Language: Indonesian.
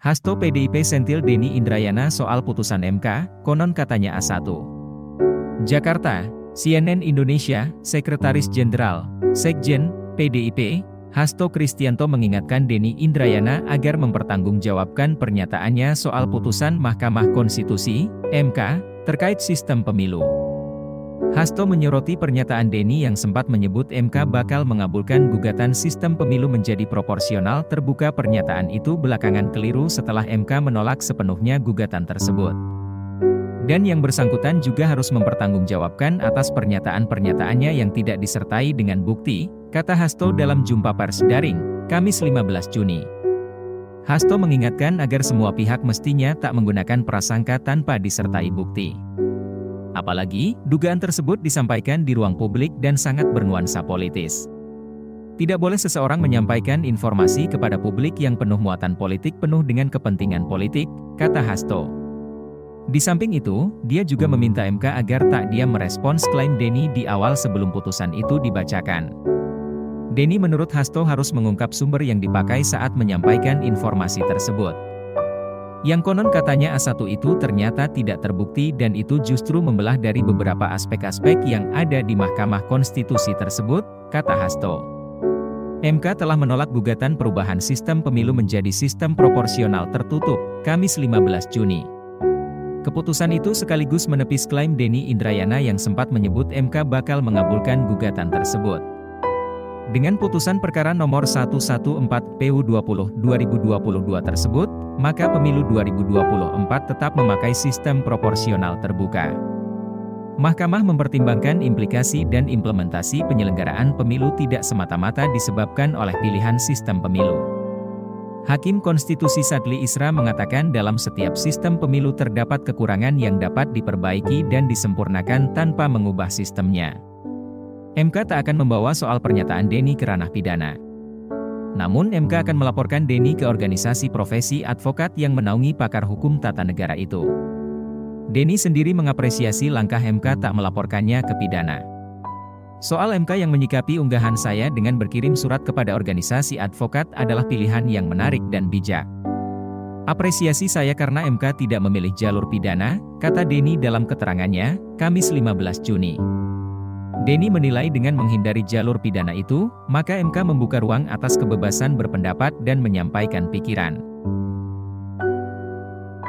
Hasto PDIP sentil Denny Indrayana soal putusan MK, konon katanya A1. Jakarta, CNN Indonesia, Sekretaris Jenderal, Sekjen, PDIP, Hasto Kristianto mengingatkan Denny Indrayana agar mempertanggungjawabkan pernyataannya soal putusan Mahkamah Konstitusi, MK, terkait sistem pemilu. Hasto menyoroti pernyataan Denny yang sempat menyebut MK bakal mengabulkan gugatan sistem pemilu menjadi proporsional terbuka. Pernyataan itu belakangan keliru setelah MK menolak sepenuhnya gugatan tersebut. Dan yang bersangkutan juga harus mempertanggungjawabkan atas pernyataan-pernyataannya yang tidak disertai dengan bukti, kata Hasto dalam jumpa pers daring, Kamis 15 Juni. Hasto mengingatkan agar semua pihak mestinya tak menggunakan prasangka tanpa disertai bukti. Apalagi, dugaan tersebut disampaikan di ruang publik dan sangat bernuansa politis. Tidak boleh seseorang menyampaikan informasi kepada publik yang penuh muatan politik penuh dengan kepentingan politik, kata Hasto. Di samping itu, dia juga meminta MK agar tak diam merespons klaim Denny di awal sebelum putusan itu dibacakan. Denny menurut Hasto harus mengungkap sumber yang dipakai saat menyampaikan informasi tersebut. Yang konon katanya A1 itu ternyata tidak terbukti dan itu justru membelah dari beberapa aspek-aspek yang ada di Mahkamah Konstitusi tersebut, kata Hasto. MK telah menolak gugatan perubahan sistem pemilu menjadi sistem proporsional tertutup, Kamis 15 Juni. Keputusan itu sekaligus menepis klaim Denny Indrayana yang sempat menyebut MK bakal mengabulkan gugatan tersebut. Dengan putusan perkara nomor 114/PU20/2022 tersebut, maka pemilu 2024 tetap memakai sistem proporsional terbuka. Mahkamah mempertimbangkan implikasi dan implementasi penyelenggaraan pemilu tidak semata-mata disebabkan oleh pilihan sistem pemilu. Hakim Konstitusi Sadli Isra mengatakan dalam setiap sistem pemilu terdapat kekurangan yang dapat diperbaiki dan disempurnakan tanpa mengubah sistemnya. MK tak akan membawa soal pernyataan Denny ke ranah pidana. Namun MK akan melaporkan Denny ke organisasi profesi advokat yang menaungi pakar hukum tata negara itu. Denny sendiri mengapresiasi langkah MK tak melaporkannya ke pidana. Soal MK yang menyikapi unggahan saya dengan berkirim surat kepada organisasi advokat adalah pilihan yang menarik dan bijak. Apresiasi saya karena MK tidak memilih jalur pidana, kata Denny dalam keterangannya, Kamis 15 Juni. Denny menilai dengan menghindari jalur pidana itu, maka MK membuka ruang atas kebebasan berpendapat dan menyampaikan pikiran.